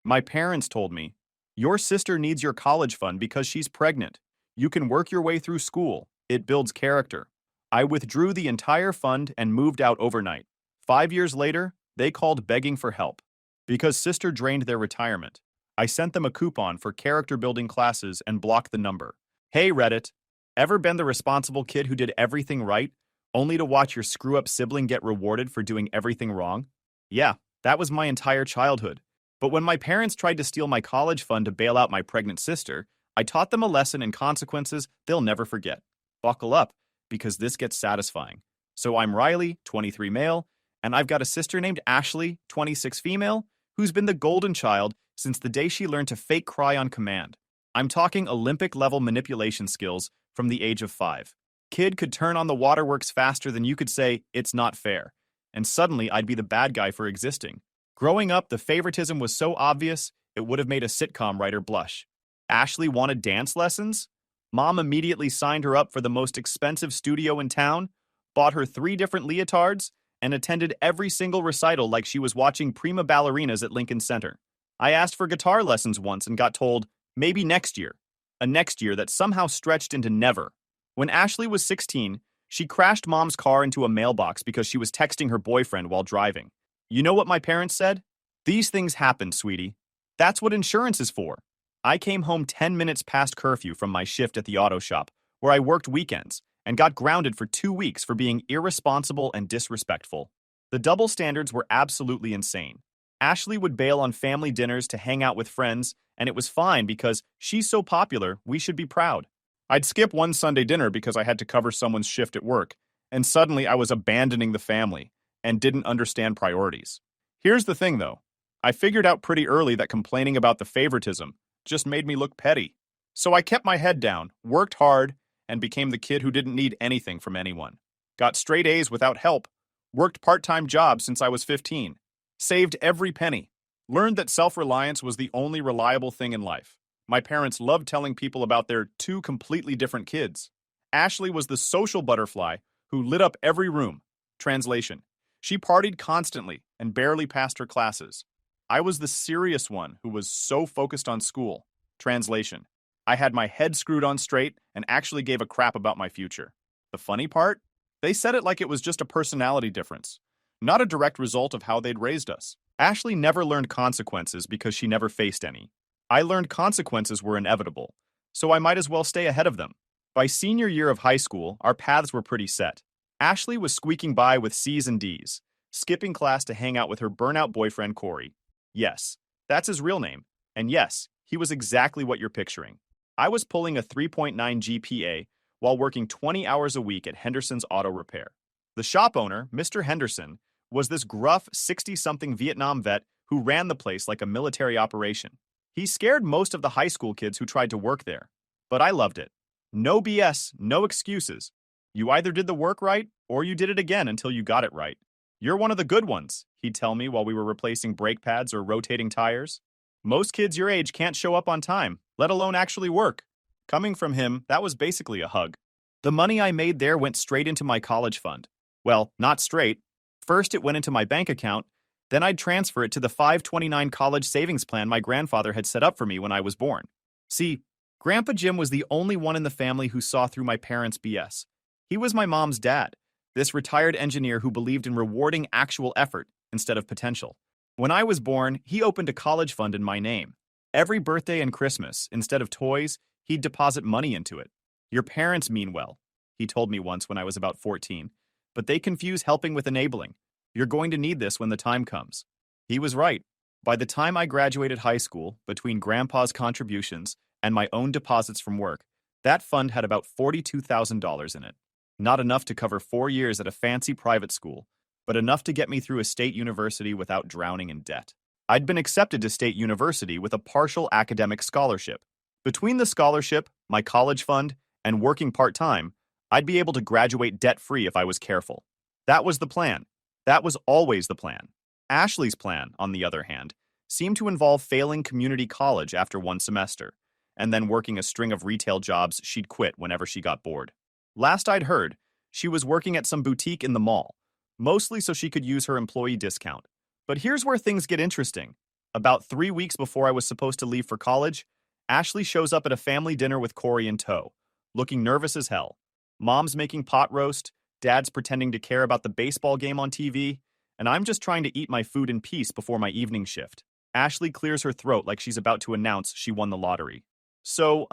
My parents told me, your sister needs your college fund because she's pregnant. You can work your way through school. It builds character. I withdrew the entire fund and moved out overnight. 5 years later, they called begging for help. Because sister drained their retirement, I sent them a coupon for character building classes and blocked the number. Hey Reddit, ever been the responsible kid who did everything right, only to watch your screw up sibling get rewarded for doing everything wrong? Yeah, that was my entire childhood. But when my parents tried to steal my college fund to bail out my pregnant sister, I taught them a lesson in consequences they'll never forget. Buckle up, because this gets satisfying. So I'm Riley, 23 male, and I've got a sister named Ashley, 26 female, who's been the golden child since the day she learned to fake cry on command. I'm talking Olympic-level manipulation skills from the age of 5. Kid could turn on the waterworks faster than you could say, it's not fair. And suddenly I'd be the bad guy for existing. Growing up, the favoritism was so obvious, it would have made a sitcom writer blush. Ashley wanted dance lessons? Mom immediately signed her up for the most expensive studio in town, bought her 3 different leotards, and attended every single recital like she was watching prima ballerinas at Lincoln Center. I asked for guitar lessons once and got told, maybe next year. A next year that somehow stretched into never. When Ashley was 16, she crashed Mom's car into a mailbox because she was texting her boyfriend while driving. You know what my parents said? These things happen, sweetie. That's what insurance is for. I came home 10 minutes past curfew from my shift at the auto shop, where I worked weekends, and got grounded for 2 weeks for being irresponsible and disrespectful. The double standards were absolutely insane. Ashley would bail on family dinners to hang out with friends, and it was fine because she's so popular, we should be proud. I'd skip one Sunday dinner because I had to cover someone's shift at work, and suddenly I was abandoning the family and didn't understand priorities. Here's the thing, though. I figured out pretty early that complaining about the favoritism just made me look petty. So I kept my head down, worked hard, and became the kid who didn't need anything from anyone. Got straight A's without help, worked part-time jobs since I was 15, saved every penny, learned that self-reliance was the only reliable thing in life. My parents loved telling people about their 2 completely different kids. Ashley was the social butterfly who lit up every room. Translation: she partied constantly and barely passed her classes. I was the serious one who was so focused on school. Translation: I had my head screwed on straight and actually gave a crap about my future. The funny part? They said it like it was just a personality difference, not a direct result of how they'd raised us. Ashley never learned consequences because she never faced any. I learned consequences were inevitable, so I might as well stay ahead of them. By senior year of high school, our paths were pretty set. Ashley was squeaking by with C's and D's, skipping class to hang out with her burnout boyfriend Corey. Yes, that's his real name. And yes, he was exactly what you're picturing. I was pulling a 3.9 GPA while working 20 hours a week at Henderson's Auto Repair. The shop owner, Mr. Henderson, was this gruff 60-something Vietnam vet who ran the place like a military operation. He scared most of the high school kids who tried to work there. But I loved it. No BS, no excuses. You either did the work right, or you did it again until you got it right. You're one of the good ones, he'd tell me while we were replacing brake pads or rotating tires. Most kids your age can't show up on time, let alone actually work. Coming from him, that was basically a hug. The money I made there went straight into my college fund. Well, not straight. First it went into my bank account, then I'd transfer it to the 529 college savings plan my grandfather had set up for me when I was born. See, Grandpa Jim was the only one in the family who saw through my parents' BS. He was my mom's dad, this retired engineer who believed in rewarding actual effort instead of potential. When I was born, he opened a college fund in my name. Every birthday and Christmas, instead of toys, he'd deposit money into it. Your parents mean well, he told me once when I was about 14, but they confuse helping with enabling. You're going to need this when the time comes. He was right. By the time I graduated high school, between Grandpa's contributions and my own deposits from work, that fund had about $42,000 in it. Not enough to cover 4 years at a fancy private school, but enough to get me through a state university without drowning in debt. I'd been accepted to state university with a partial academic scholarship. Between the scholarship, my college fund, and working part-time, I'd be able to graduate debt-free if I was careful. That was the plan. That was always the plan. Ashley's plan, on the other hand, seemed to involve failing community college after 1 semester, and then working a string of retail jobs she'd quit whenever she got bored. Last I'd heard, she was working at some boutique in the mall, mostly so she could use her employee discount. But here's where things get interesting. About 3 weeks before I was supposed to leave for college, Ashley shows up at a family dinner with Corey in tow, looking nervous as hell. Mom's making pot roast, Dad's pretending to care about the baseball game on TV, and I'm just trying to eat my food in peace before my evening shift. Ashley clears her throat like she's about to announce she won the lottery. So,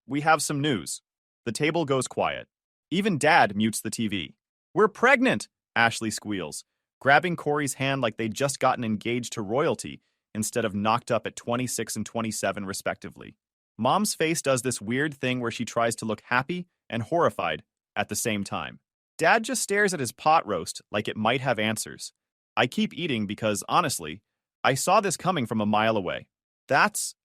we have some news. The table goes quiet. Even Dad mutes the TV. We're pregnant, Ashley squeals, grabbing Corey's hand like they'd just gotten engaged to royalty instead of knocked up at 26 and 27 respectively. Mom's face does this weird thing where she tries to look happy and horrified at the same time. Dad just stares at his pot roast like it might have answers. I keep eating because, honestly, I saw this coming from a mile away. That's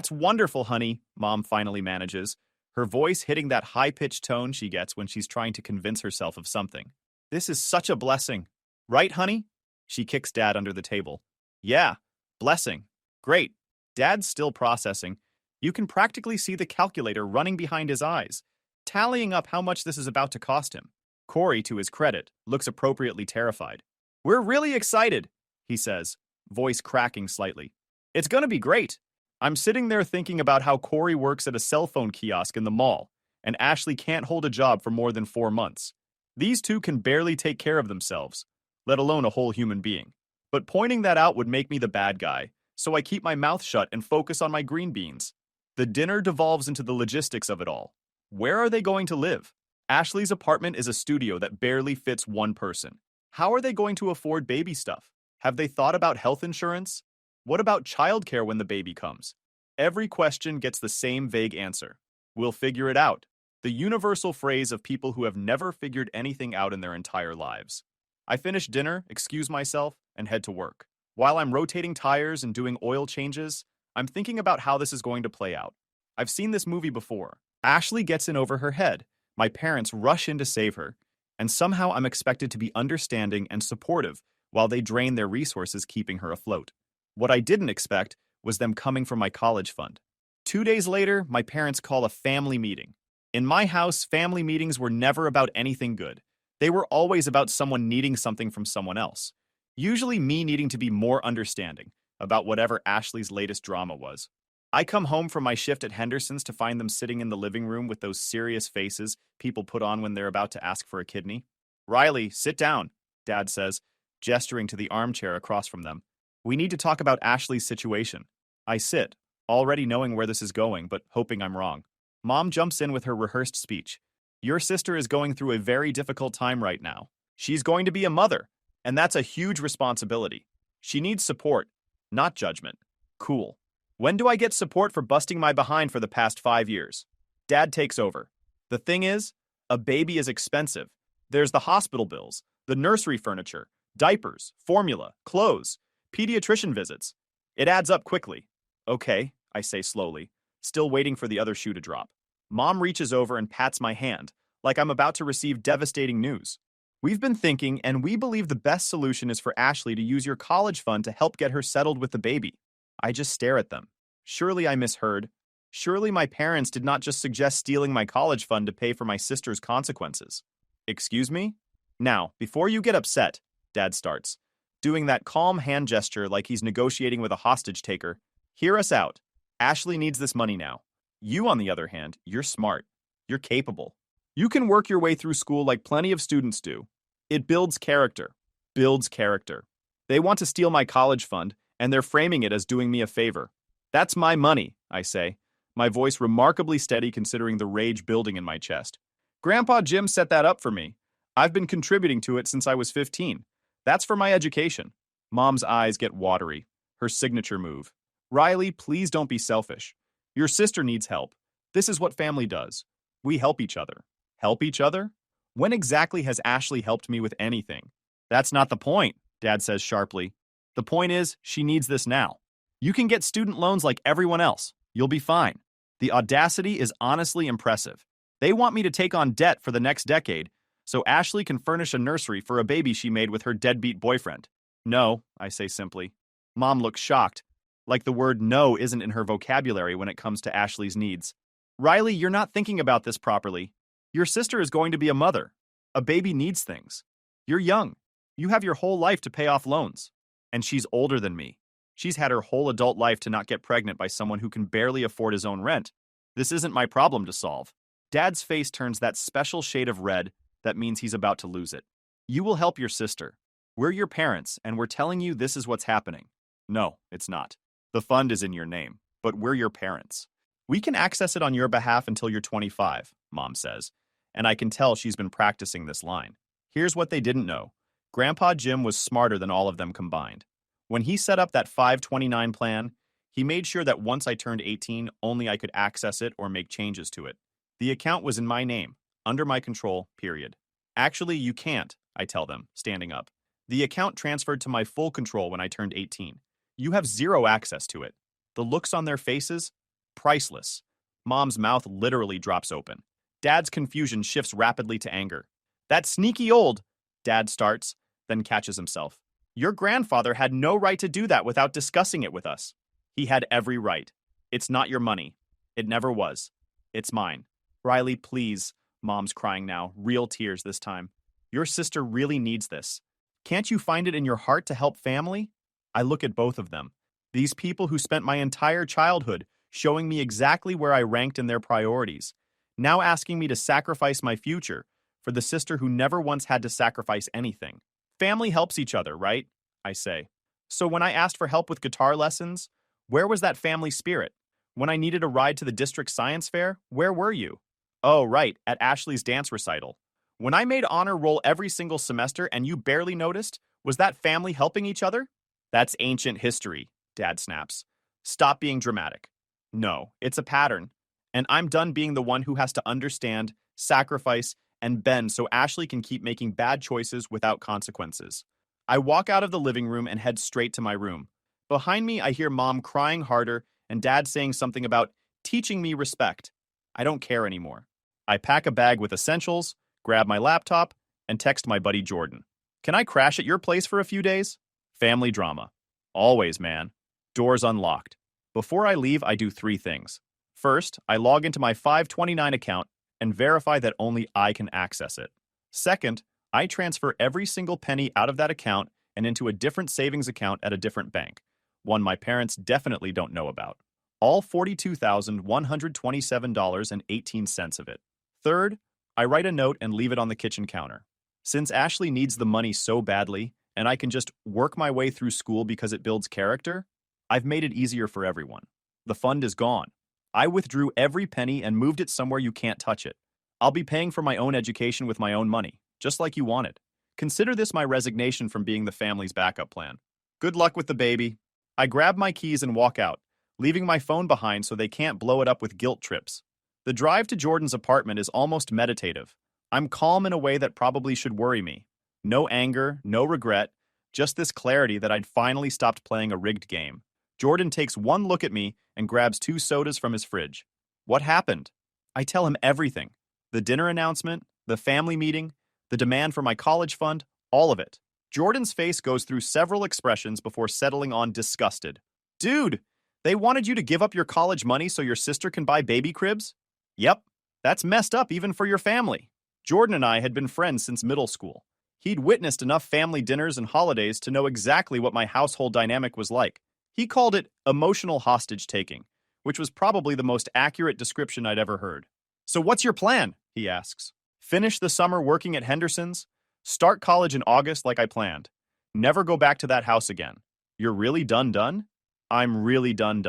wonderful, honey, Mom finally manages, her voice hitting that high-pitched tone she gets when she's trying to convince herself of something. This is such a blessing. Right, honey? She kicks Dad under the table. Yeah, blessing. Great. Dad's still processing. You can practically see the calculator running behind his eyes, tallying up how much this is about to cost him. Corey, to his credit, looks appropriately terrified. We're really excited, he says, voice cracking slightly. It's gonna be great. I'm sitting there thinking about how Corey works at a cell phone kiosk in the mall, and Ashley can't hold a job for more than 4 months. These two can barely take care of themselves, let alone a whole human being. But pointing that out would make me the bad guy, so I keep my mouth shut and focus on my green beans. The dinner devolves into the logistics of it all. Where are they going to live? Ashley's apartment is a studio that barely fits one person. How are they going to afford baby stuff? Have they thought about health insurance? What about childcare when the baby comes? Every question gets the same vague answer. We'll figure it out. The universal phrase of people who have never figured anything out in their entire lives. I finish dinner, excuse myself, and head to work. While I'm rotating tires and doing oil changes, I'm thinking about how this is going to play out. I've seen this movie before. Ashley gets in over her head. My parents rush in to save her, and somehow I'm expected to be understanding and supportive while they drain their resources keeping her afloat. What I didn't expect was them coming from my college fund. 2 days later, my parents call a family meeting. In my house, family meetings were never about anything good. They were always about someone needing something from someone else. Usually me needing to be more understanding about whatever Ashley's latest drama was. I come home from my shift at Henderson's to find them sitting in the living room with those serious faces people put on when they're about to ask for a kidney. Riley, sit down, Dad says, gesturing to the armchair across from them. We need to talk about Ashley's situation. I sit, already knowing where this is going, but hoping I'm wrong. Mom jumps in with her rehearsed speech. Your sister is going through a very difficult time right now. She's going to be a mother, and that's a huge responsibility. She needs support, not judgment. Cool. When do I get support for busting my behind for the past 5 years? Dad takes over. The thing is, a baby is expensive. There's the hospital bills, the nursery furniture, diapers, formula, clothes, pediatrician visits. It adds up quickly. Okay, I say slowly, still waiting for the other shoe to drop. Mom reaches over and pats my hand, like I'm about to receive devastating news. We've been thinking, and we believe the best solution is for Ashley to use your college fund to help get her settled with the baby. I just stare at them. Surely I misheard. Surely my parents did not just suggest stealing my college fund to pay for my sister's consequences. Excuse me? Now, before you get upset, Dad starts, doing that calm hand gesture like he's negotiating with a hostage taker. Hear us out. Ashley needs this money now. You, on the other hand, you're smart. You're capable. You can work your way through school like plenty of students do. It builds character. Builds character. They want to steal my college fund, and they're framing it as doing me a favor. That's my money, I say, my voice remarkably steady considering the rage building in my chest. Grandpa Jim set that up for me. I've been contributing to it since I was 15. That's for my education. Mom's eyes get watery, her signature move. Riley, please don't be selfish. Your sister needs help. This is what family does. We help each other. Help each other? When exactly has Ashley helped me with anything? That's not the point, Dad says sharply. The point is, she needs this now. You can get student loans like everyone else. You'll be fine. The audacity is honestly impressive. They want me to take on debt for the next decade, so Ashley can furnish a nursery for a baby she made with her deadbeat boyfriend. No, I say simply. Mom looks shocked, like the word no isn't in her vocabulary when it comes to Ashley's needs. Riley, you're not thinking about this properly. Your sister is going to be a mother. A baby needs things. You're young. You have your whole life to pay off loans. And she's older than me. She's had her whole adult life to not get pregnant by someone who can barely afford his own rent. This isn't my problem to solve. Dad's face turns that special shade of red that means he's about to lose it. You will help your sister. We're your parents, and we're telling you this is what's happening. No, it's not. The fund is in your name, but we're your parents. We can access it on your behalf until you're 25, Mom says, and I can tell she's been practicing this line. Here's what they didn't know. Grandpa Jim was smarter than all of them combined. When he set up that 529 plan, he made sure that once I turned 18, only I could access it or make changes to it. The account was in my name, under my control, period. Actually, you can't, I tell them, standing up. The account transferred to my full control when I turned 18. You have zero access to it. The looks on their faces? Priceless. Mom's mouth literally drops open. Dad's confusion shifts rapidly to anger. That sneaky old, Dad starts, then catches himself. Your grandfather had no right to do that without discussing it with us. He had every right. It's not your money. It never was. It's mine. Riley, please. Mom's crying now, real tears this time. Your sister really needs this. Can't you find it in your heart to help family? I look at both of them. These people who spent my entire childhood showing me exactly where I ranked in their priorities, now asking me to sacrifice my future for the sister who never once had to sacrifice anything. Family helps each other, right? I say. So when I asked for help with guitar lessons, where was that family spirit? When I needed a ride to the district science fair, where were you? Oh, right, at Ashley's dance recital. When I made honor roll every single semester and you barely noticed, was that family helping each other? That's ancient history, Dad snaps. Stop being dramatic. No, it's a pattern. And I'm done being the one who has to understand, sacrifice, and bend so Ashley can keep making bad choices without consequences. I walk out of the living room and head straight to my room. Behind me, I hear Mom crying harder and Dad saying something about teaching me respect. I don't care anymore. I pack a bag with essentials, grab my laptop, and text my buddy Jordan. Can I crash at your place for a few days? Family drama. Always, man. Doors unlocked. Before I leave, I do 3 things. First, I log into my 529 account and verify that only I can access it. Second, I transfer every single penny out of that account and into a different savings account at a different bank, one my parents definitely don't know about. All $42,127.18 of it. Third, I write a note and leave it on the kitchen counter. Since Ashley needs the money so badly, and I can just work my way through school because it builds character, I've made it easier for everyone. The fund is gone. I withdrew every penny and moved it somewhere you can't touch it. I'll be paying for my own education with my own money, just like you wanted. Consider this my resignation from being the family's backup plan. Good luck with the baby. I grab my keys and walk out, leaving my phone behind so they can't blow it up with guilt trips. The drive to Jordan's apartment is almost meditative. I'm calm in a way that probably should worry me. No anger, no regret, just this clarity that I'd finally stopped playing a rigged game. Jordan takes one look at me and grabs 2 sodas from his fridge. What happened? I tell him everything. The dinner announcement, the family meeting, the demand for my college fund, all of it. Jordan's face goes through several expressions before settling on disgusted. Dude, they wanted you to give up your college money so your sister can buy baby cribs? Yep, that's messed up even for your family. Jordan and I had been friends since middle school. He'd witnessed enough family dinners and holidays to know exactly what my household dynamic was like. He called it emotional hostage-taking, which was probably the most accurate description I'd ever heard. So what's your plan? He asks. Finish the summer working at Henderson's? Start college in August like I planned. Never go back to that house again. You're really done? I'm really done.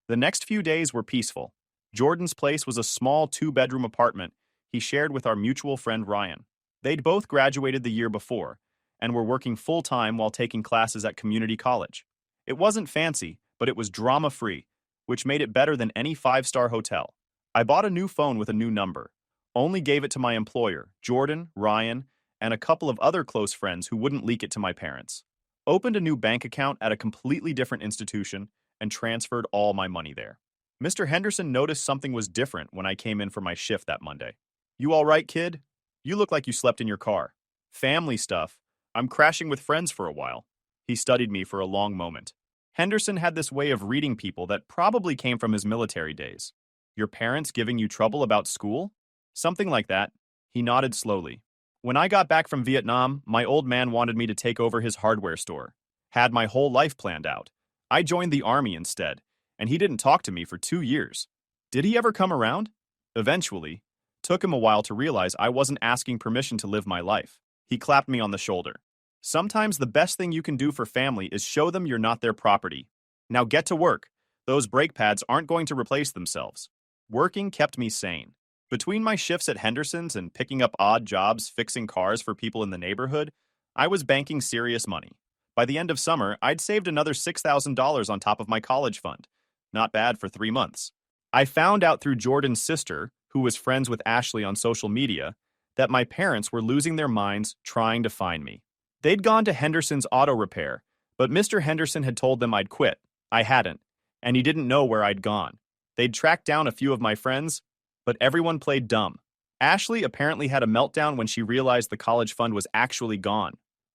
The next few days were peaceful. Jordan's place was a small 2-bedroom apartment he shared with our mutual friend Ryan. They'd both graduated the year before and were working full-time while taking classes at community college. It wasn't fancy, but it was drama-free, which made it better than any 5-star hotel. I bought a new phone with a new number. Only gave it to my employer, Jordan, Ryan, and a couple of other close friends who wouldn't leak it to my parents. Opened a new bank account at a completely different institution and transferred all my money there. Mr. Henderson noticed something was different when I came in for my shift that Monday. You all right, kid? You look like you slept in your car. Family stuff. I'm crashing with friends for a while. He studied me for a long moment. Henderson had this way of reading people that probably came from his military days. Your parents giving you trouble about school? Something like that. He nodded slowly. When I got back from Vietnam, my old man wanted me to take over his hardware store. Had my whole life planned out. I joined the army instead, and he didn't talk to me for 2 years. Did he ever come around? Eventually. Took him a while to realize I wasn't asking permission to live my life. He clapped me on the shoulder. Sometimes the best thing you can do for family is show them you're not their property. Now get to work. Those brake pads aren't going to replace themselves. Working kept me sane. Between my shifts at Henderson's and picking up odd jobs fixing cars for people in the neighborhood, I was banking serious money. By the end of summer, I'd saved another $6,000 on top of my college fund. Not bad for 3 months. I found out through Jordan's sister, who was friends with Ashley on social media, that my parents were losing their minds trying to find me. They'd gone to Henderson's auto repair, but Mr. Henderson had told them I'd quit. I hadn't, and he didn't know where I'd gone. They'd tracked down a few of my friends, but everyone played dumb. Ashley apparently had a meltdown when she realized the college fund was actually gone.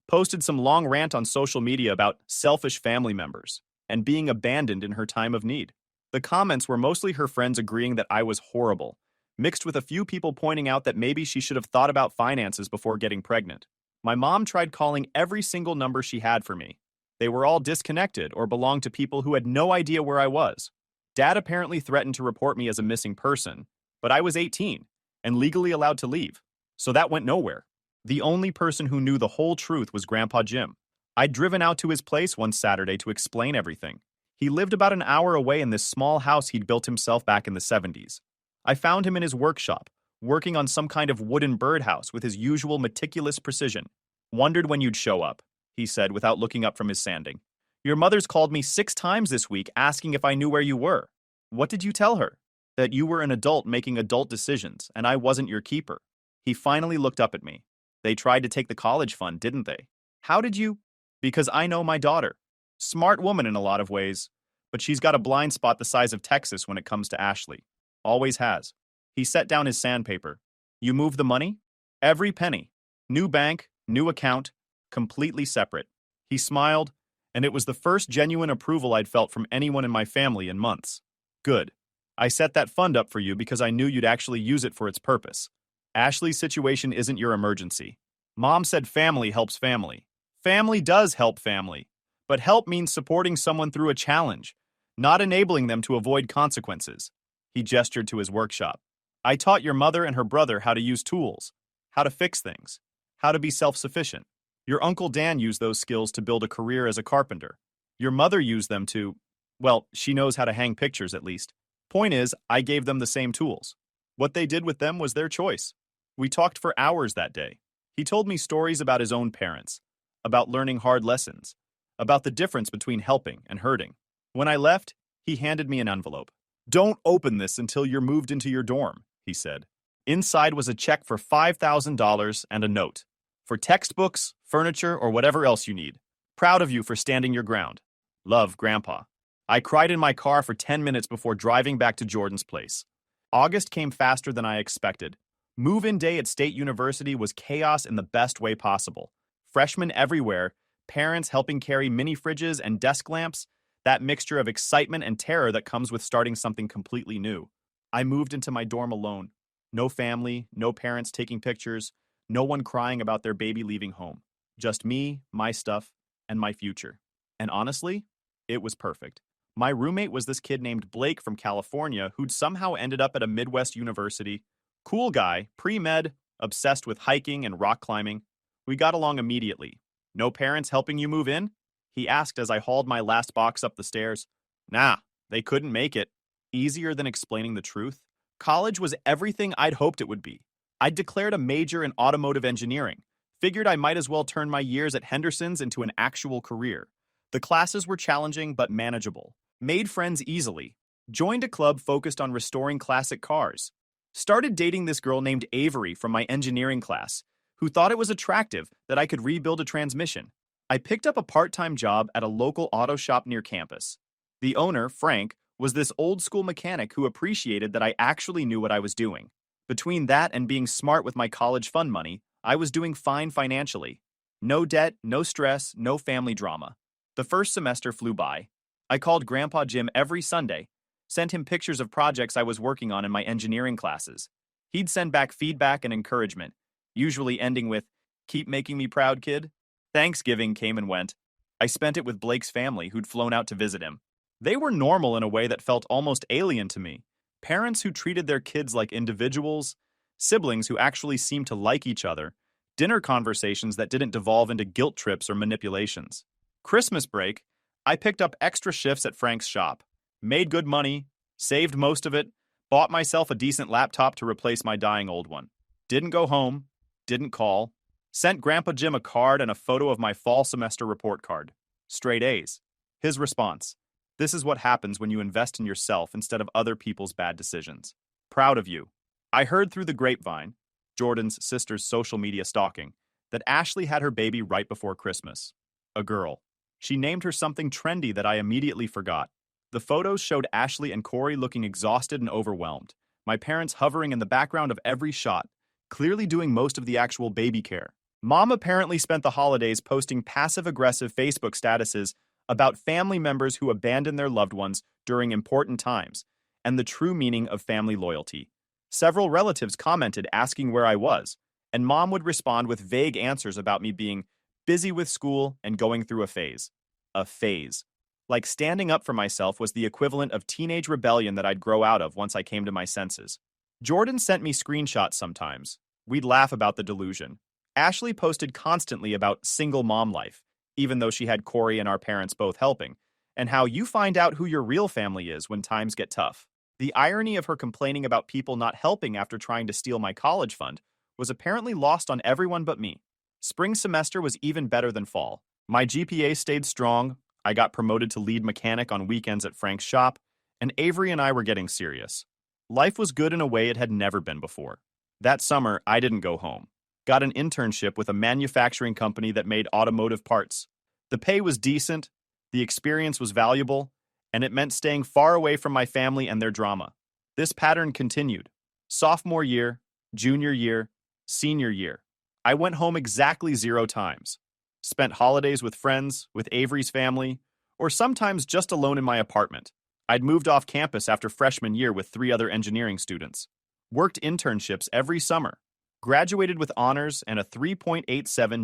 Posted some long rant on social media about selfish family members and being abandoned in her time of need. The comments were mostly her friends agreeing that I was horrible, mixed with a few people pointing out that maybe she should have thought about finances before getting pregnant. My mom tried calling every single number she had for me. They were all disconnected or belonged to people who had no idea where I was. Dad apparently threatened to report me as a missing person, but I was 18 and legally allowed to leave, so that went nowhere. The only person who knew the whole truth was Grandpa Jim. I'd driven out to his place one Saturday to explain everything. He lived about an hour away in this small house he'd built himself back in the 70s. I found him in his workshop, working on some kind of wooden birdhouse with his usual meticulous precision. Wondered when you'd show up, he said without looking up from his sanding. Your mother's called me 6 times this week asking if I knew where you were. What did you tell her? That you were an adult making adult decisions, and I wasn't your keeper. He finally looked up at me. They tried to take the college fund, didn't they? How did you? Because I know my daughter. Smart woman in a lot of ways, but she's got a blind spot the size of Texas when it comes to Ashley. Always has. He set down his sandpaper. You moved the money? Every penny. New bank, new account, completely separate. He smiled, and it was the first genuine approval I'd felt from anyone in my family in months. Good. I set that fund up for you because I knew you'd actually use it for its purpose. Ashley's situation isn't your emergency. Mom said family helps family. Family does help family. But help means supporting someone through a challenge, not enabling them to avoid consequences. He gestured to his workshop. I taught your mother and her brother how to use tools, how to fix things, how to be self-sufficient. Your Uncle Dan used those skills to build a career as a carpenter. Your mother used them to, well, she knows how to hang pictures at least. Point is, I gave them the same tools. What they did with them was their choice. We talked for hours that day. He told me stories about his own parents, about learning hard lessons, about the difference between helping and hurting. When I left, he handed me an envelope. Don't open this until you're moved into your dorm, he said. Inside was a check for $5,000 and a note. For textbooks, furniture, or whatever else you need. Proud of you for standing your ground. Love, Grandpa. I cried in my car for 10 minutes before driving back to Jordan's place. August came faster than I expected. Move-in day at State University was chaos in the best way possible. Freshmen everywhere, parents helping carry mini fridges and desk lamps, that mixture of excitement and terror that comes with starting something completely new. I moved into my dorm alone. No family, no parents taking pictures, no one crying about their baby leaving home. Just me, my stuff, and my future. And honestly, it was perfect. My roommate was this kid named Blake from California who'd somehow ended up at a Midwest university. Cool guy, pre-med, obsessed with hiking and rock climbing. We got along immediately. No parents helping you move in? He asked as I hauled my last box up the stairs. Nah, they couldn't make it. Easier than explaining the truth. College was everything I'd hoped it would be. I'd declared a major in automotive engineering. Figured I might as well turn my years at Henderson's into an actual career. The classes were challenging but manageable. Made friends easily. Joined a club focused on restoring classic cars. Started dating this girl named Avery from my engineering class, who thought it was attractive that I could rebuild a transmission. I picked up a part-time job at a local auto shop near campus. The owner, Frank, was this old-school mechanic who appreciated that I actually knew what I was doing. Between that and being smart with my college fund money, I was doing fine financially. No debt, no stress, no family drama. The first semester flew by. I called Grandpa Jim every Sunday, sent him pictures of projects I was working on in my engineering classes. He'd send back feedback and encouragement, usually ending with, "Keep making me proud, kid." Thanksgiving came and went. I spent it with Blake's family who'd flown out to visit him. They were normal in a way that felt almost alien to me. Parents who treated their kids like individuals, siblings who actually seemed to like each other, dinner conversations that didn't devolve into guilt trips or manipulations. Christmas break, I picked up extra shifts at Frank's shop, made good money, saved most of it, bought myself a decent laptop to replace my dying old one. Didn't go home, didn't call, sent Grandpa Jim a card and a photo of my fall semester report card. Straight A's. His response: "This is what happens when you invest in yourself instead of other people's bad decisions. Proud of you." I heard through the grapevine, Jordan's sister's social media stalking, that Ashley had her baby right before Christmas. A girl. She named her something trendy that I immediately forgot. The photos showed Ashley and Corey looking exhausted and overwhelmed, my parents hovering in the background of every shot, clearly doing most of the actual baby care. Mom apparently spent the holidays posting passive-aggressive Facebook statuses about family members who abandon their loved ones during important times, and the true meaning of family loyalty. Several relatives commented asking where I was, and Mom would respond with vague answers about me being busy with school and going through a phase. A phase. Like standing up for myself was the equivalent of teenage rebellion that I'd grow out of once I came to my senses. Jordan sent me screenshots sometimes. We'd laugh about the delusion. Ashley posted constantly about single mom life, even though she had Corey and our parents both helping, and how you find out who your real family is when times get tough. The irony of her complaining about people not helping after trying to steal my college fund was apparently lost on everyone but me. Spring semester was even better than fall. My GPA stayed strong, I got promoted to lead mechanic on weekends at Frank's shop, and Avery and I were getting serious. Life was good in a way it had never been before. That summer, I didn't go home. Got an internship with a manufacturing company that made automotive parts. The pay was decent, the experience was valuable, and it meant staying far away from my family and their drama. This pattern continued. Sophomore year, junior year, senior year. I went home exactly 0 times. Spent holidays with friends, with Avery's family, or sometimes just alone in my apartment. I'd moved off campus after freshman year with 3 other engineering students. Worked internships every summer. Graduated with honors and a 3.87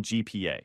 GPA.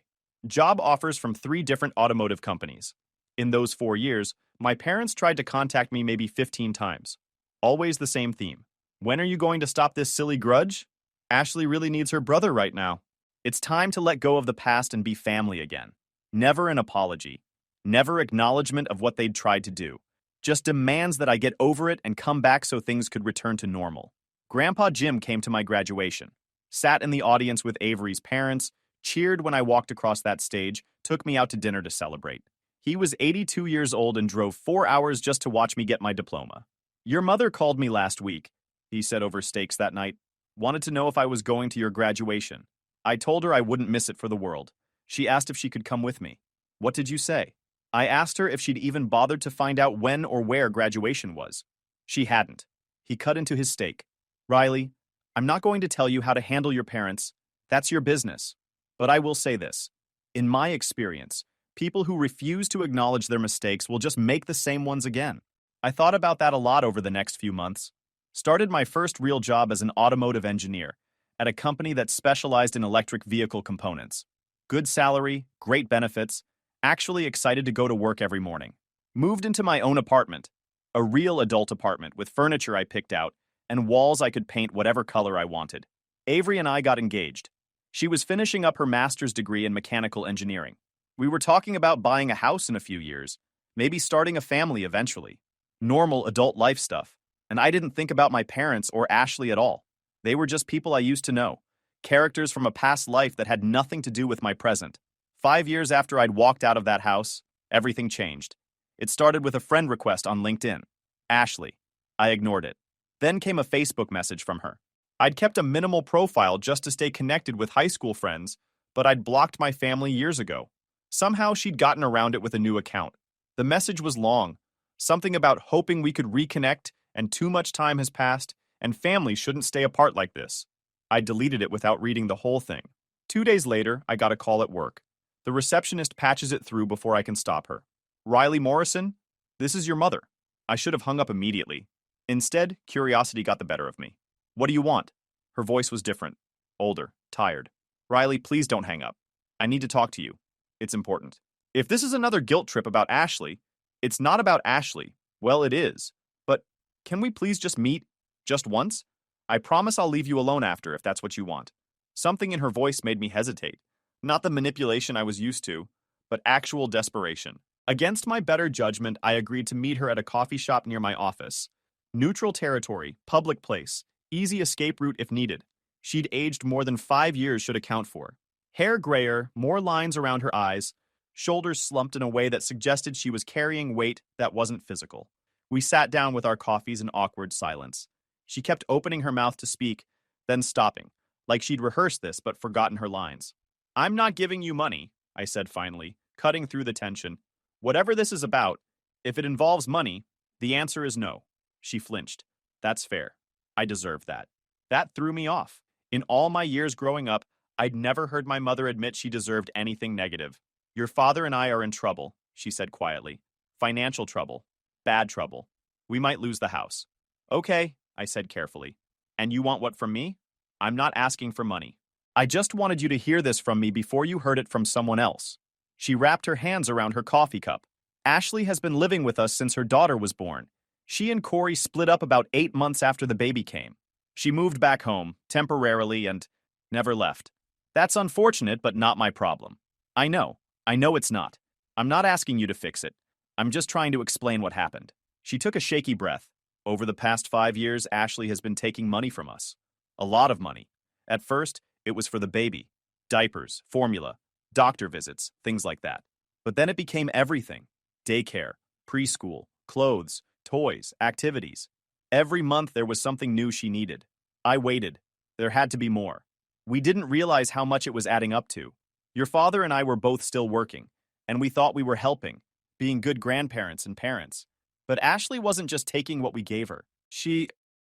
Job offers from 3 different automotive companies. In those 4 years, my parents tried to contact me maybe 15 times. Always the same theme. When are you going to stop this silly grudge? Ashley really needs her brother right now. It's time to let go of the past and be family again. Never an apology. Never acknowledgement of what they'd tried to do. Just demands that I get over it and come back so things could return to normal. Grandpa Jim came to my graduation. Sat in the audience with Avery's parents, cheered when I walked across that stage, took me out to dinner to celebrate. He was 82 years old and drove 4 hours just to watch me get my diploma. "Your mother called me last week," he said over steaks that night. "Wanted to know if I was going to your graduation. I told her I wouldn't miss it for the world. She asked if she could come with me. What did you say?" I asked her if she'd even bothered to find out when or where graduation was. She hadn't. He cut into his steak. "Riley, I'm not going to tell you how to handle your parents. That's your business. But I will say this. In my experience, people who refuse to acknowledge their mistakes will just make the same ones again." I thought about that a lot over the next few months. Started my first real job as an automotive engineer at a company that specialized in electric vehicle components. Good salary, great benefits, actually excited to go to work every morning. Moved into my own apartment, a real adult apartment with furniture I picked out and walls I could paint whatever color I wanted. Avery and I got engaged. She was finishing up her master's degree in mechanical engineering. We were talking about buying a house in a few years, maybe starting a family eventually. Normal adult life stuff. And I didn't think about my parents or Ashley at all. They were just people I used to know. Characters from a past life that had nothing to do with my present. 5 years after I'd walked out of that house, everything changed. It started with a friend request on LinkedIn. Ashley. I ignored it. Then came a Facebook message from her. I'd kept a minimal profile just to stay connected with high school friends, but I'd blocked my family years ago. Somehow she'd gotten around it with a new account. The message was long. Something about hoping we could reconnect, and too much time has passed, and families shouldn't stay apart like this. I deleted it without reading the whole thing. 2 days later, I got a call at work. The receptionist patches it through before I can stop her. "Riley Morrison, this is your mother." I should have hung up immediately. Instead, curiosity got the better of me. "What do you want?" Her voice was different. Older, tired. "Riley, please don't hang up. I need to talk to you. It's important." If this is another guilt trip about Ashley, it's not about Ashley. Well, it is. But can we please just meet? Just once? I promise I'll leave you alone after if that's what you want. Something in her voice made me hesitate. Not the manipulation I was used to, but actual desperation. Against my better judgment, I agreed to meet her at a coffee shop near my office. Neutral territory, public place, easy escape route if needed. She'd aged more than 5 years should account for. Hair grayer, more lines around her eyes, shoulders slumped in a way that suggested she was carrying weight that wasn't physical. We sat down with our coffees in awkward silence. She kept opening her mouth to speak, then stopping, like she'd rehearsed this but forgotten her lines. I'm not giving you money, I said finally, cutting through the tension. Whatever this is about, if it involves money, the answer is no. She flinched. That's fair. I deserve that. That threw me off. In all my years growing up, I'd never heard my mother admit she deserved anything negative. Your father and I are in trouble, she said quietly. Financial trouble. Bad trouble. We might lose the house. Okay, I said carefully. And you want what from me? I'm not asking for money. I just wanted you to hear this from me before you heard it from someone else. She wrapped her hands around her coffee cup. Ashley has been living with us since her daughter was born. She and Corey split up about 8 months after the baby came. She moved back home, temporarily, and never left. That's unfortunate, but not my problem. I know it's not. I'm not asking you to fix it. I'm just trying to explain what happened. She took a shaky breath. Over the past 5 years, Ashley has been taking money from us. A lot of money. At first, it was for the baby. Diapers, formula, doctor visits, things like that. But then it became everything. Daycare, preschool, clothes, toys, activities. Every month there was something new she needed. I waited. There had to be more. We didn't realize how much it was adding up to. Your father and I were both still working, and we thought we were helping, being good grandparents and parents. But Ashley wasn't just taking what we gave her.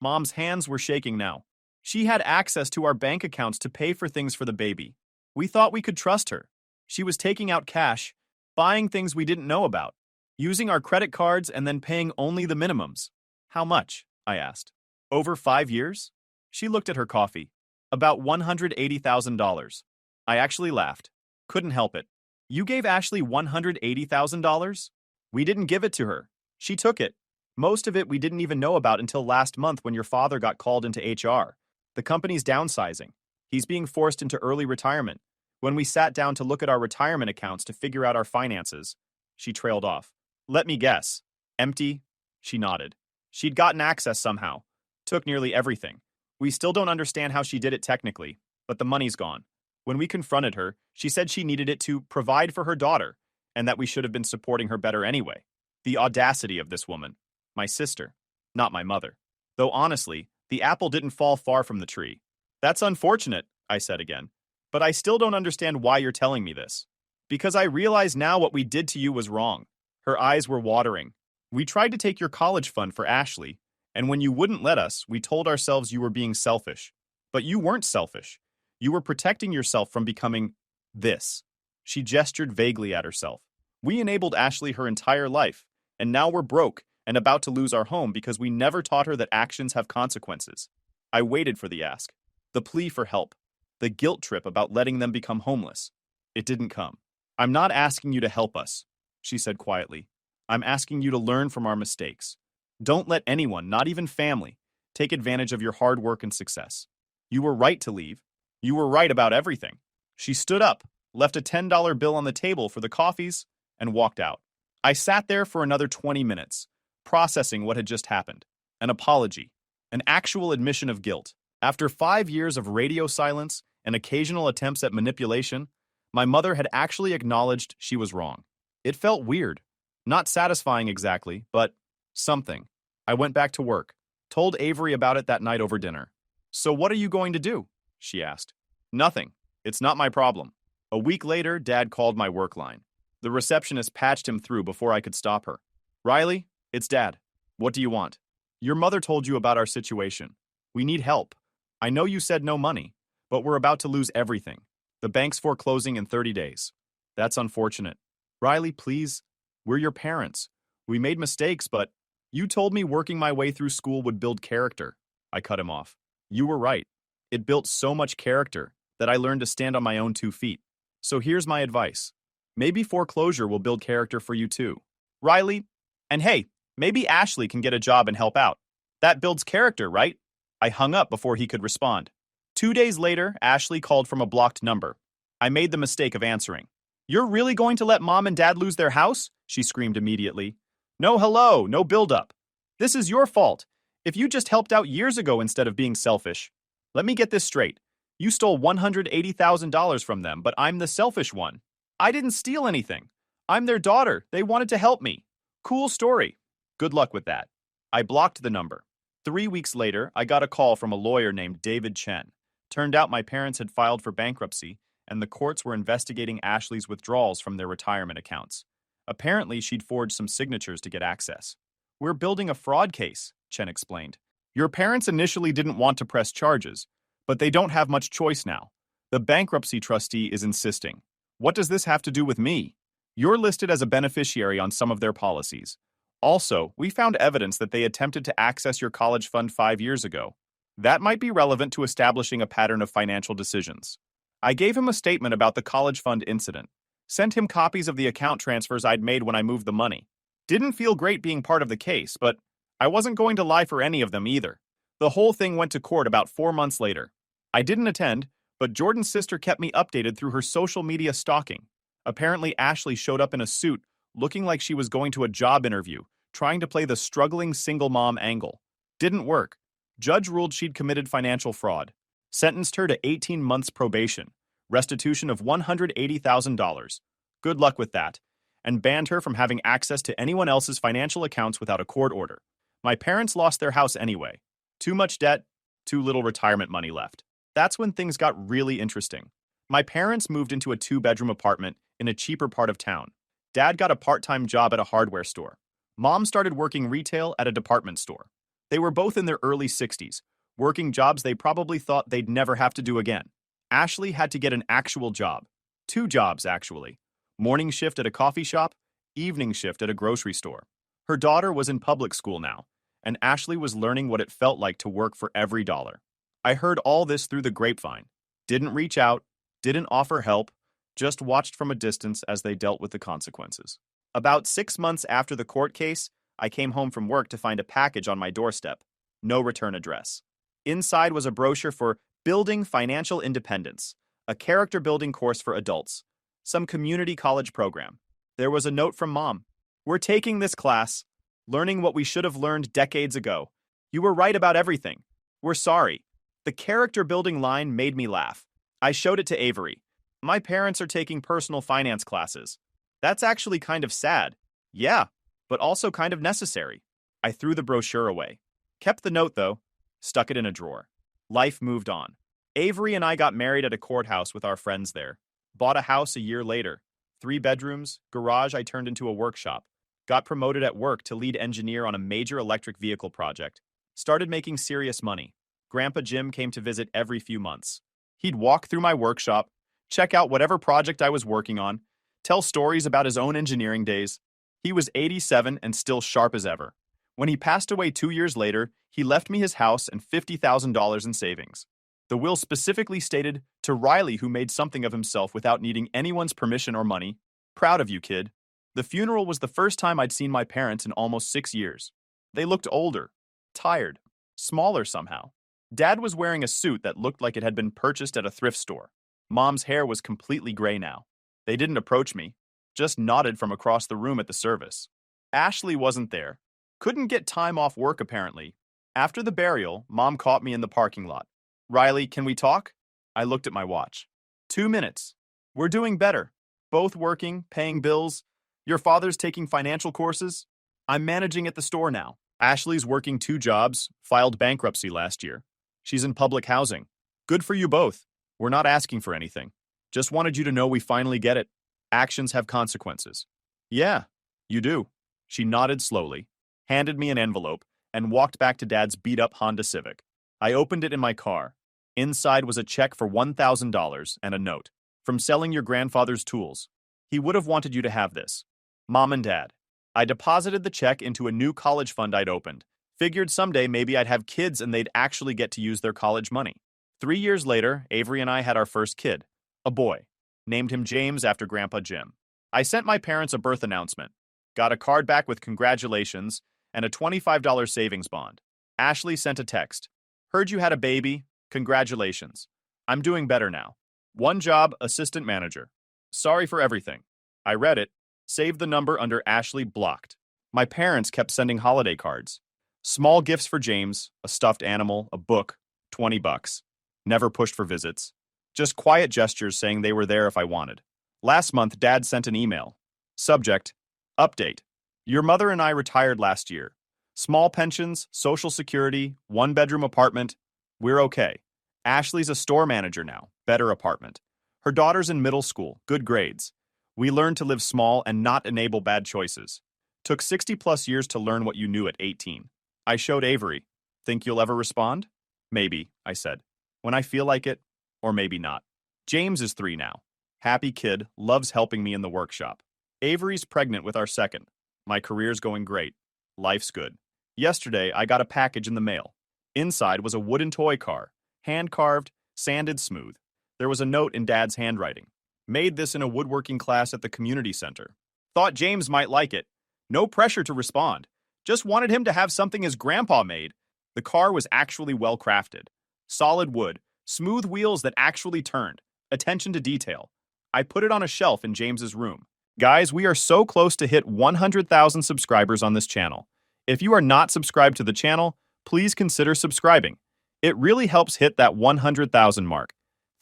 Mom's hands were shaking now. She had access to our bank accounts to pay for things for the baby. We thought we could trust her. She was taking out cash, buying things we didn't know about, using our credit cards and then paying only the minimums. How much? I asked. Over 5 years? She looked at her coffee. About $180,000. I actually laughed. Couldn't help it. You gave Ashley $180,000? We didn't give it to her. She took it. Most of it we didn't even know about until last month when your father got called into HR. The company's downsizing. He's being forced into early retirement. When we sat down to look at our retirement accounts to figure out our finances, she trailed off. Let me guess. Empty? She nodded. She'd gotten access somehow. Took nearly everything. We still don't understand how she did it technically, but the money's gone. When we confronted her, she said she needed it to provide for her daughter, and that we should have been supporting her better anyway. The audacity of this woman. My sister, not my mother. Though honestly, the apple didn't fall far from the tree. That's unfortunate, I said again. But I still don't understand why you're telling me this. Because I realize now what we did to you was wrong. Her eyes were watering. We tried to take your college fund for Ashley, and when you wouldn't let us, we told ourselves you were being selfish. But you weren't selfish. You were protecting yourself from becoming this. She gestured vaguely at herself. We enabled Ashley her entire life, and now we're broke and about to lose our home because we never taught her that actions have consequences. I waited for the ask, the plea for help, the guilt trip about letting them become homeless. It didn't come. I'm not asking you to help us, she said quietly. I'm asking you to learn from our mistakes. Don't let anyone, not even family, take advantage of your hard work and success. You were right to leave. You were right about everything. She stood up, left a $10 bill on the table for the coffees, and walked out. I sat there for another 20 minutes, processing what had just happened. An apology, an actual admission of guilt. After 5 years of radio silence and occasional attempts at manipulation, my mother had actually acknowledged she was wrong. It felt weird. Not satisfying exactly, but something. I went back to work, told Avery about it that night over dinner. So what are you going to do? She asked. Nothing. It's not my problem. A week later, Dad called my work line. The receptionist patched him through before I could stop her. Riley, it's Dad. What do you want? Your mother told you about our situation. We need help. I know you said no money, but we're about to lose everything. The bank's foreclosing in 30 days. That's unfortunate. Riley, please. We're your parents. We made mistakes, but you told me working my way through school would build character. I cut him off. You were right. It built so much character that I learned to stand on my own 2 feet. So here's my advice. Maybe foreclosure will build character for you too. Riley, and hey, maybe Ashley can get a job and help out. That builds character, right? I hung up before he could respond. 2 days later, Ashley called from a blocked number. I made the mistake of answering. You're really going to let mom and dad lose their house? She screamed immediately. No hello, no build-up. This is your fault. If you just helped out years ago instead of being selfish. Let me get this straight. You stole $180,000 from them, but I'm the selfish one. I didn't steal anything. I'm their daughter. They wanted to help me. Cool story. Good luck with that. I blocked the number. 3 weeks later, I got a call from a lawyer named David Chen. Turned out my parents had filed for bankruptcy, and the courts were investigating Ashley's withdrawals from their retirement accounts. Apparently, she'd forged some signatures to get access. We're building a fraud case, Chen explained. Your parents initially didn't want to press charges, but they don't have much choice now. The bankruptcy trustee is insisting. What does this have to do with me? You're listed as a beneficiary on some of their policies. Also, we found evidence that they attempted to access your college fund 5 years ago. That might be relevant to establishing a pattern of financial decisions. I gave him a statement about the college fund incident. Sent him copies of the account transfers I'd made when I moved the money. Didn't feel great being part of the case, but I wasn't going to lie for any of them either. The whole thing went to court about 4 months later. I didn't attend, but Jordan's sister kept me updated through her social media stalking. Apparently, Ashley showed up in a suit, looking like she was going to a job interview, trying to play the struggling single mom angle. Didn't work. Judge ruled she'd committed financial fraud. Sentenced her to 18 months probation, restitution of $180,000. Good luck with that. And banned her from having access to anyone else's financial accounts without a court order. My parents lost their house anyway. Too much debt, too little retirement money left. That's when things got really interesting. My parents moved into a 2-bedroom apartment in a cheaper part of town. Dad got a part-time job at a hardware store. Mom started working retail at a department store. They were both in their early 60s, working jobs they probably thought they'd never have to do again. Ashley had to get an actual job. 2 jobs, actually. Morning shift at a coffee shop, evening shift at a grocery store. Her daughter was in public school now, and Ashley was learning what it felt like to work for every dollar. I heard all this through the grapevine. Didn't reach out, didn't offer help, just watched from a distance as they dealt with the consequences. About 6 months after the court case, I came home from work to find a package on my doorstep. No return address. Inside was a brochure for Building Financial Independence, a character-building course for adults, some community college program. There was a note from Mom. We're taking this class, learning what we should have learned decades ago. You were right about everything. We're sorry. The character-building line made me laugh. I showed it to Avery. My parents are taking personal finance classes. That's actually kind of sad. Yeah, but also kind of necessary. I threw the brochure away. Kept the note, though. Stuck it in a drawer. Life moved on. Avery and I got married at a courthouse with our friends there. Bought a house a year later. 3 bedrooms, garage I turned into a workshop. Got promoted at work to lead engineer on a major electric vehicle project. Started making serious money. Grandpa Jim came to visit every few months. He'd walk through my workshop, check out whatever project I was working on, tell stories about his own engineering days. He was 87 and still sharp as ever. When he passed away 2 years later, he left me his house and $50,000 in savings. The will specifically stated, to Riley, who made something of himself without needing anyone's permission or money, proud of you, kid. The funeral was the first time I'd seen my parents in almost 6 years. They looked older, tired, smaller somehow. Dad was wearing a suit that looked like it had been purchased at a thrift store. Mom's hair was completely gray now. They didn't approach me, just nodded from across the room at the service. Ashley wasn't there. Couldn't get time off work, apparently. After the burial, Mom caught me in the parking lot. Riley, can we talk? I looked at my watch. 2 minutes. We're doing better. Both working, paying bills. Your father's taking financial courses. I'm managing at the store now. Ashley's working 2 jobs, filed bankruptcy last year. She's in public housing. Good for you both. We're not asking for anything. Just wanted you to know we finally get it. Actions have consequences. Yeah, you do. She nodded slowly, handed me an envelope, and walked back to Dad's beat-up Honda Civic. I opened it in my car. Inside was a check for $1,000 and a note. From selling your grandfather's tools. He would have wanted you to have this. Mom and Dad. I deposited the check into a new college fund I'd opened. Figured someday maybe I'd have kids and they'd actually get to use their college money. 3 years later, Avery and I had our first kid. A boy. Named him James after Grandpa Jim. I sent my parents a birth announcement, got a card back with congratulations, and a $25 savings bond. Ashley sent a text. Heard you had a baby. Congratulations. I'm doing better now. One job, assistant manager. Sorry for everything. I read it. Saved the number under Ashley blocked. My parents kept sending holiday cards. Small gifts for James, a stuffed animal, a book, 20 bucks. Never pushed for visits. Just quiet gestures saying they were there if I wanted. Last month, Dad sent an email. Subject, update. Your mother and I retired last year. Small pensions, Social Security, one-bedroom apartment. We're okay. Ashley's a store manager now, better apartment. Her daughter's in middle school, good grades. We learned to live small and not enable bad choices. Took 60-plus years to learn what you knew at 18. I showed Avery. Think you'll ever respond? Maybe, I said. When I feel like it, or maybe not. James is 3 now. Happy kid, loves helping me in the workshop. Avery's pregnant with our second. My career's going great. Life's good. Yesterday, I got a package in the mail. Inside was a wooden toy car, hand-carved, sanded smooth. There was a note in Dad's handwriting. Made this in a woodworking class at the community center. Thought James might like it. No pressure to respond. Just wanted him to have something his grandpa made. The car was actually well crafted. Solid wood, smooth wheels that actually turned. Attention to detail. I put it on a shelf in James's room. Guys, we are so close to hit 100,000 subscribers on this channel. If you are not subscribed to the channel, please consider subscribing. It really helps hit that 100,000 mark.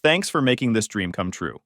Thanks for making this dream come true.